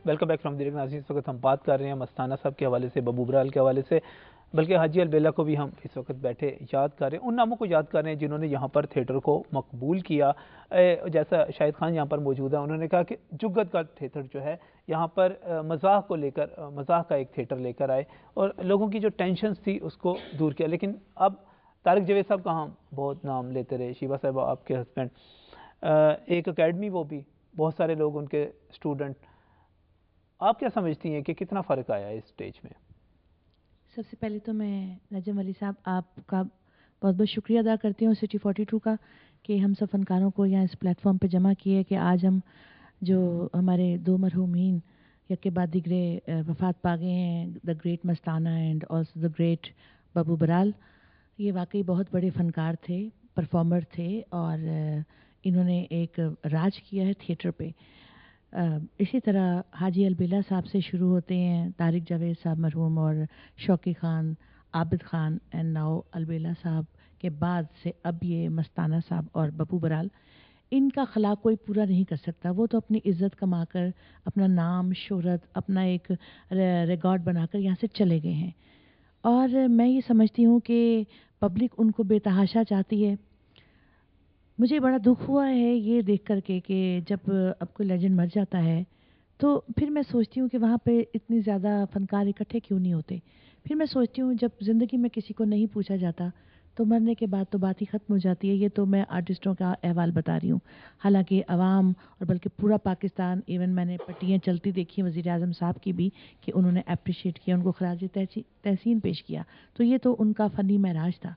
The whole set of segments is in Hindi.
वेलकम बैक फ्रॉम दीर्घ नाज़रीन। इस वक्त हम बात कर रहे हैं मस्ताना साहब के हवाले से, बबू बराल के हवाले से, बल्कि हाजी अलबेला को भी हम इस वक्त बैठे याद कर रहे हैं, उन नामों को याद कर रहे हैं जिन्होंने यहाँ पर थिएटर को मकबूल किया। जैसा शाहिद खान यहाँ पर मौजूद है, उन्होंने कहा कि जुगत का थिएटर जो है यहाँ पर मजाक को लेकर, मजाक का एक थिएटर लेकर आए और लोगों की जो टेंशन थी उसको दूर किया। लेकिन अब तारिक जावेद साहब का हम बहुत नाम लेते रहे, शीबा साहब आपके हस्बैंड, एक एकेडमी, वो भी बहुत सारे लोग उनके स्टूडेंट। आप क्या समझती हैं कि कितना फ़र्क आया है इस स्टेज में? सबसे पहले तो मैं नजम अली साहब आपका बहुत बहुत शुक्रिया अदा करती हूँ सिटी 42 का, कि हम सब फनकारों को यहाँ इस प्लेटफॉर्म पे जमा किए कि आज हम जो हमारे दो मरहूमीन यके बाद दिगरे वफ़ात पा गए हैं, the great Mastana and also the great बबू बराल, ये वाकई बहुत बड़े फ़नकार थे, परफॉर्मर थे और इन्होंने एक राज किया है थिएटर पे। इसी तरह हाजी अलबेला साहब से शुरू होते हैं, तारिक जावेद साहब मरहूम और शौकी ख़ान, आबिद ख़ान एंड नाउ अलबेला साहब के बाद से अब ये मस्ताना साहब और बबू बराल। इनका खला कोई पूरा नहीं कर सकता। वो तो अपनी इज़्ज़त कमाकर, अपना नाम शोहरत, अपना एक रिकॉर्ड बनाकर यहाँ से चले गए हैं और मैं ये समझती हूँ कि पब्लिक उनको बेतहाशा चाहती है। मुझे बड़ा दुख हुआ है ये देख कर के कि जब अब कोई लेजेंड मर जाता है तो फिर मैं सोचती हूँ कि वहाँ पे इतनी ज़्यादा फ़नकार इकट्ठे क्यों नहीं होते। फिर मैं सोचती हूँ जब ज़िंदगी में किसी को नहीं पूछा जाता तो मरने के बाद तो बात ही ख़त्म हो जाती है। ये तो मैं आर्टिस्टों का अहवाल बता रही हूँ। हालांकि अवाम और बल्कि पूरा पाकिस्तान, इवन मैंने पट्टियाँ चलती देखी हैं वज़ीर आज़म साहब की भी, कि उन्होंने अप्रिशिएट किया, उनको खराज तहसीन पेश किया, तो ये तो उनका फ़नी महराज था।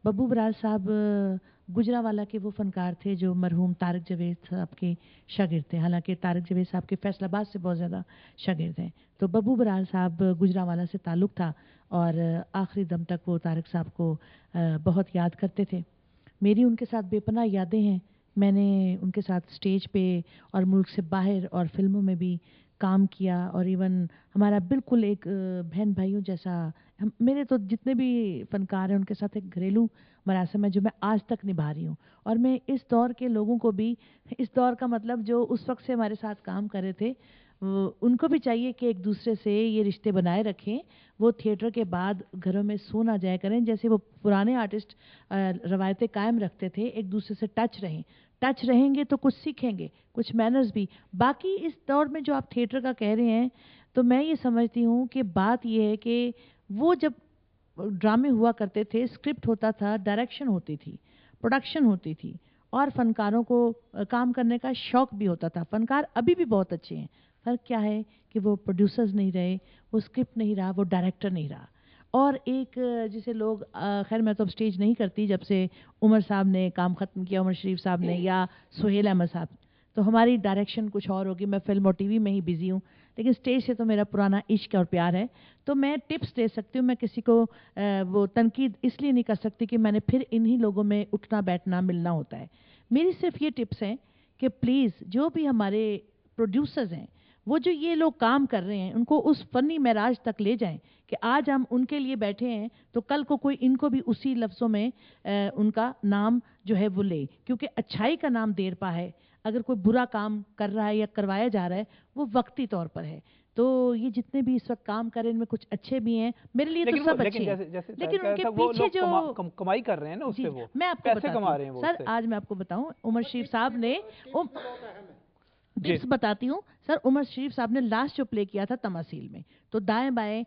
बबू बराल साहब गुजरावाला के वो फ़नकार थे जो मरहूम तारिक जावेद साहब के शागिर्द थे। हालांकि तारिक जावेद साहब के फैसलाबाद से बहुत ज़्यादा शागिर्द हैं, तो बबू बराल साहब गुजरावाला से ताल्लुक़ था और आखिरी दम तक वो तारिक साहब को बहुत याद करते थे। मेरी उनके साथ बेपनाह यादें हैं। मैंने उनके साथ स्टेज पे और मुल्क से बाहर और फिल्मों में भी काम किया और इवन हमारा बिल्कुल एक बहन भाइयों जैसा, मेरे तो जितने भी फ़नकार हैं उनके साथ एक घरेलू मरासम है जो मैं आज तक निभा रही हूँ। और मैं इस दौर के लोगों को भी, इस दौर का मतलब जो उस वक्त से हमारे साथ काम कर रहे थे, उनको भी चाहिए कि एक दूसरे से ये रिश्ते बनाए रखें। वो थिएटर के बाद घरों में सो ना जाया करें, जैसे वो पुराने आर्टिस्ट रवायतें कायम रखते थे, एक दूसरे से टच रहें। टच रहेंगे तो कुछ सीखेंगे, कुछ मैनर्स भी। बाकी इस दौर में जो आप थिएटर का कह रहे हैं, तो मैं ये समझती हूँ कि बात ये है कि वो जब ड्रामे हुआ करते थे, स्क्रिप्ट होता था, डायरेक्शन होती थी, प्रोडक्शन होती थी और फ़नकारों को काम करने का शौक़ भी होता था। फ़नकार अभी भी बहुत अच्छे हैं, फ़र्क क्या है कि वो प्रोड्यूसर्स नहीं रहे, वो स्क्रिप्ट नहीं रहा, वो डायरेक्टर नहीं रहा। और एक जिसे लोग खैर मैं तो अब स्टेज नहीं करती जब से उमर साहब ने काम ख़त्म किया, उमर शरीफ साहब ने या सुहेल अहमद साहब, तो हमारी डायरेक्शन कुछ और होगी। मैं फिल्म और टीवी में ही बिज़ी हूँ, लेकिन स्टेज से तो मेरा पुराना इश्क और प्यार है। तो मैं टिप्स दे सकती हूँ, मैं किसी को वो तनकीद इसलिए नहीं कर सकती कि मैंने फिर इन्हीं लोगों में उठना बैठना मिलना होता है। मेरी सिर्फ ये टिप्स हैं कि प्लीज़ जो भी हमारे प्रोड्यूसर्स हैं, वो जो ये लोग काम कर रहे हैं, उनको उस फ़नी महराज तक ले जाएं कि आज हम उनके लिए बैठे हैं तो कल को कोई इनको भी उसी लफ्ज़ों में उनका नाम जो है वो ले, क्योंकि अच्छाई का नाम देर पा है। अगर कोई बुरा काम कर रहा है या करवाया जा रहा है वो वक्ती तौर पर है। तो ये जितने भी इस वक्त काम कर रहे हैं इनमें कुछ अच्छे भी हैं, मेरे लिए तो सब अच्छे हैं, लेकिन उनके पीछे जो कमाई कर रहे हैं ना उससे, वो मैं आपको पैसे बताती कमा रहे हैं हूँ वो सर। आज मैं आपको बताऊँ, उमर शरीफ साहब ने टिप्स बताती हूँ सर। उमर शरीफ साहब ने लास्ट जो प्ले किया था तमासील में, तो दाएं बाएं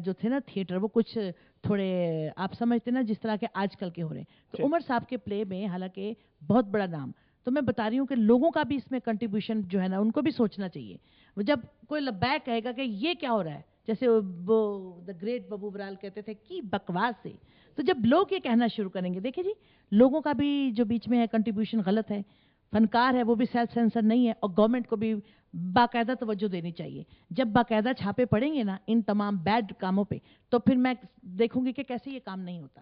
जो थे ना थिएटर, वो कुछ थोड़े आप समझते ना जिस तरह के आजकल के हो रहे हैं। तो उमर साहब के प्ले में हालांकि बहुत बड़ा नाम, तो मैं बता रही हूँ कि लोगों का भी इसमें कंट्रीब्यूशन जो है ना, उनको भी सोचना चाहिए। वो जब कोई लब्बैक कहेगा कि ये क्या हो रहा है, जैसे वो द ग्रेट बबू बराल कहते थे कि बकवास से, तो जब लोग ये कहना शुरू करेंगे, देखिए जी, लोगों का भी जो बीच में है कंट्रीब्यूशन गलत है। फनकार है वो भी सेल्फ सेंसर नहीं है, और गवर्नमेंट को भी बाकायदा तवज्जो देनी चाहिए। जब बाकायदा छापे पड़ेंगे ना इन तमाम बैड कामों पे, तो फिर मैं देखूंगी कि कैसे ये काम नहीं होता।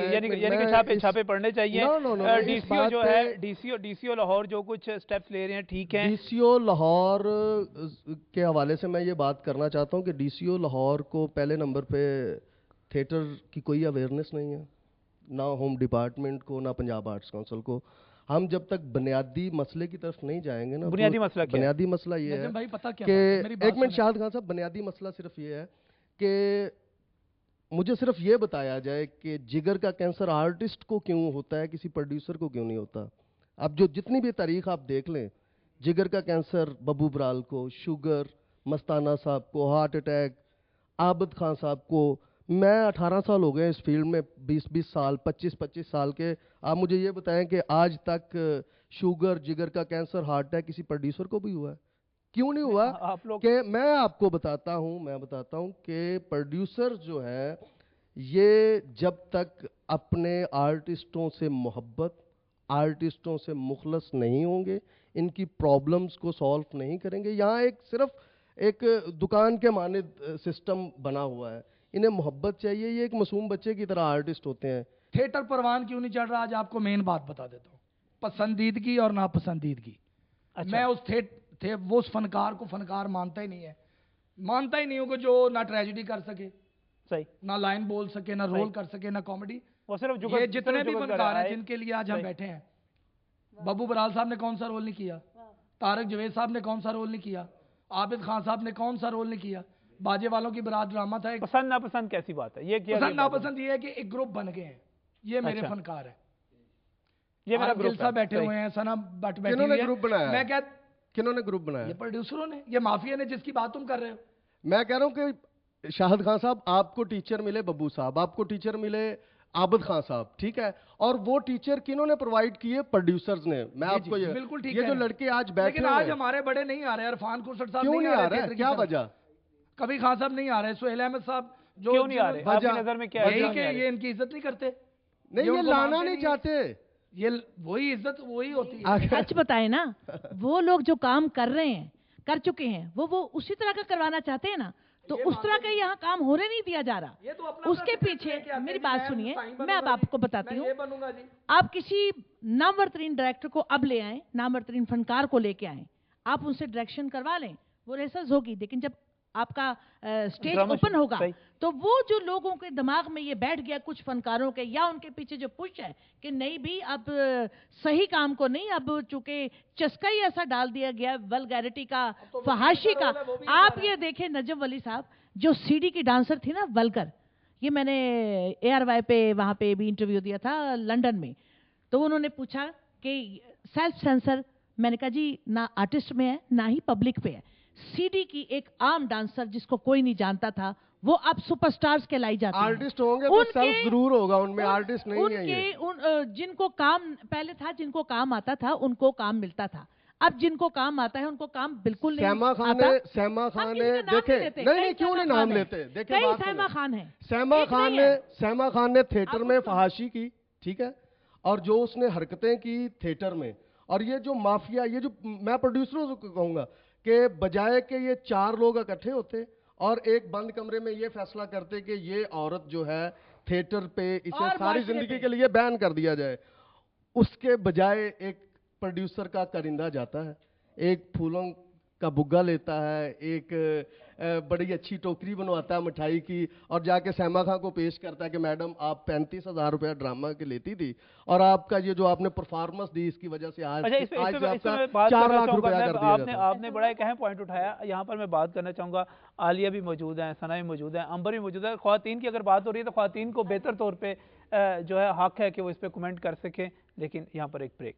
यानी कि छापे पड़ने चाहिए। डीसीओ जो है, डीसीओ लाहौर जो कुछ स्टेप्स ले रहे हैं ठीक है। डीसीओ लाहौर के हवाले से मैं ये बात करना चाहता हूँ कि डीसीओ लाहौर को पहले नंबर पे थिएटर की कोई अवेयरनेस नहीं है। ना होम डिपार्टमेंट को, ना पंजाब आर्ट्स काउंसिल को। हम जब तक बुनियादी मसले की तरफ नहीं जाएंगे ना, बुनियादी मसला क्या है? बुनियादी मसला ये है भाई पता क्या कि मेरी बात एक मिनट सुने। शाहिद खान साहब, बुनियादी मसला सिर्फ ये है कि मुझे सिर्फ ये बताया जाए कि जिगर का कैंसर आर्टिस्ट को क्यों होता है, किसी प्रोड्यूसर को क्यों नहीं होता। अब जो जितनी भी तारीख आप देख लें, जिगर का कैंसर बब्बू बराल को, शुगर मस्ताना साहब को, हार्ट अटैक आबिद खान साहब को, मैं 18 साल हो गए इस फील्ड में, 20-20 साल, 25-25 साल के। आप मुझे ये बताएं कि आज तक शुगर, जिगर का कैंसर, हार्ट अटैक किसी प्रोड्यूसर को भी हुआ है? क्यों नहीं हुआ? आप लोग कि मैं आपको बताता हूं कि प्रोड्यूसर जो है ये जब तक अपने आर्टिस्टों से मोहब्बत, आर्टिस्टों से मुखलस नहीं होंगे, इनकी प्रॉब्लम्स को सॉल्व नहीं करेंगे। यहाँ एक सिर्फ एक दुकान के मानिद सिस्टम बना हुआ है। इन्हें मोहब्बत चाहिए, ये एक मासूम बच्चे की तरह आर्टिस्ट होते हैं। थिएटर परवान क्यों नहीं चढ़ रहा? आज आपको मेन बात बता देता हूँ, पसंदीदगी और नापसंदीदगी। अच्छा। मैं वो उस फनकार को फनकार मानता ही नहीं है, मानता ही नहीं हूँ कि जो ना ट्रेजेडी कर सके, सही, ना लाइन बोल सके, ना रोल कर सके, ना कॉमेडी। वो सिर्फ ये जितने भी फनकार हैं जिनके लिए आज हम बैठे हैं, बब्बू बराल साहब ने कौन सा रोल नहीं किया, तारक जवेद साहब ने कौन सा रोल नहीं किया, आबिद खान साहब ने कौन सा रोल नहीं किया, बाजे वालों की बारात ड्रामा था। पसंद नापसंद कैसी बात है? ये क्या पसंद नापसंद ये है कि एक ग्रुप बन गए हैं, ये मेरे अच्छा। फनकार है, ये मेरा ग्रुप गिलसा बैठे हुए हैं, सना भट्ट बैठी किन्होंने हुई है। ग्रुप बनाया? मैं क्या, किन्होंने ग्रुप बनाया? ये प्रोड्यूसरों ने, ये माफिया ने जिसकी बात तुम कर रहे हो। मैं कह रहा हूं कि शाहिद खान साहब, आपको टीचर मिले बब्बू साहब, आपको टीचर मिले आबिद खान साहब, ठीक है, और वो टीचर किन्होंने प्रोवाइड किए? प्रोड्यूसर्स ने। मैं आपको ये बिल्कुल ठीक ये है। जो लड़के आज बैठे लेकिन आज हमारे बड़े नहीं आ रहे, इरफान खुर्सद साहब क्यों नहीं आ रहे, रहे? क्या वजह? कभी खान साहब नहीं आ रहे, सुहेल अहमद साहब जो क्यों नहीं आ रहे? आपकी वजह- नजर में क्या है? यही क्यों कि नहीं आ रहे? ये इनकी इज्जत नहीं करते, नहीं, ये उनको लाना मानते नहीं नहीं चाहते। ये वही इज्जत वही होती है। सच बताए ना, वो लोग जो काम कर रहे हैं, कर चुके हैं, वो उसी तरह का करवाना चाहते हैं ना, तो उस तरह का यहाँ काम होने नहीं दिया जा रहा। ये तो अपना उसके अपना पीछे लेके आते मेरी हैं, बात मैं सुनिए, साईं मैं अब बनूंगा आपको जी, बताती मैं हूँ। ये बनूंगा जी। आप किसी नामवर तरीन डायरेक्टर को अब ले आए, नामवर तरीन फनकार को लेके आए, आप उनसे डायरेक्शन करवा लें, वो रिहर्सल्स होगी, लेकिन जब आपका स्टेज ड्रामा ओपन शुरू, होगा सही। तो वो जो लोगों के दिमाग में ये बैठ गया, कुछ फनकारों के या उनके पीछे जो पुश है कि नहीं भी अब सही काम को नहीं, अब चूंकि चस्का ही ऐसा डाल दिया गया वल्गैरिटी का, फहाशी का। आप ये देखें नजम वली साहब जो सीडी की डांसर थी ना, वल्गर, ये मैंने ARY पे वहाँ पे भी इंटरव्यू दिया था लंदन में, तो उन्होंने पूछा कि सेल्फ सेंसर, मैंने कहा जी ना आर्टिस्ट में है ना ही पब्लिक पे है। सीडी की एक आम डांसर जिसको कोई नहीं जानता था, वो अब सुपरस्टार्स कहलाई जाती हैं। आर्टिस्ट होंगे तो सेल्फ जरूर होगा उनमें, आर्टिस्ट नहीं है ये। जिनको काम पहले था, जिनको काम आता था उनको काम मिलता था, अब जिनको काम आता है उनको काम बिल्कुल नहीं सैमा खान आता। ने, सैमा खान ने देखे, नहीं क्यों नहीं नाम लेते? देखे कई बात सैमा सुनो। खान है, सैमा एक खान नहीं ने, है। सैमा खान ने थिएटर आप में उसको- फहाशी की, ठीक है, और जो उसने हरकतें की थिएटर में, और ये जो माफिया, ये जो मैं प्रोड्यूसरों को कहूंगा कि बजाय के ये 4 लोग इकट्ठे होते और एक बंद कमरे में ये फैसला करते कि ये औरत जो है थिएटर पे, इसे और सारी माशरे जिंदगी पे। के लिए बैन कर दिया जाए, उसके बजाय एक प्रोड्यूसर का करिंदा जाता है, एक फूलों का बुग्गा लेता है, एक बड़ी अच्छी टोकरी बनवाता है मिठाई की, और जाके सैमा खां को पेश करता है कि मैडम आप 35,000 रुपया ड्रामा के लेती थी, और आपका ये जो आपने परफॉर्मेंस दी इसकी वजह से आज अच्छा, इस पे आपका मैं बात 4 करना लाख चाहूंगा। रुपया मैं- कर दिया आपने जाता है। आपने बड़ा एक अहम पॉइंट उठाया, यहाँ पर मैं बात करना चाहूंगा। आलिया भी मौजूद है, सना भी मौजूद है, अंबर भी मौजूद है। ख्वातीन की अगर बात हो रही है तो ख्वातीन को बेहतर तौर पे जो है हक है कि वो इस पे कमेंट कर सकें, लेकिन यहाँ पर एक ब्रेक।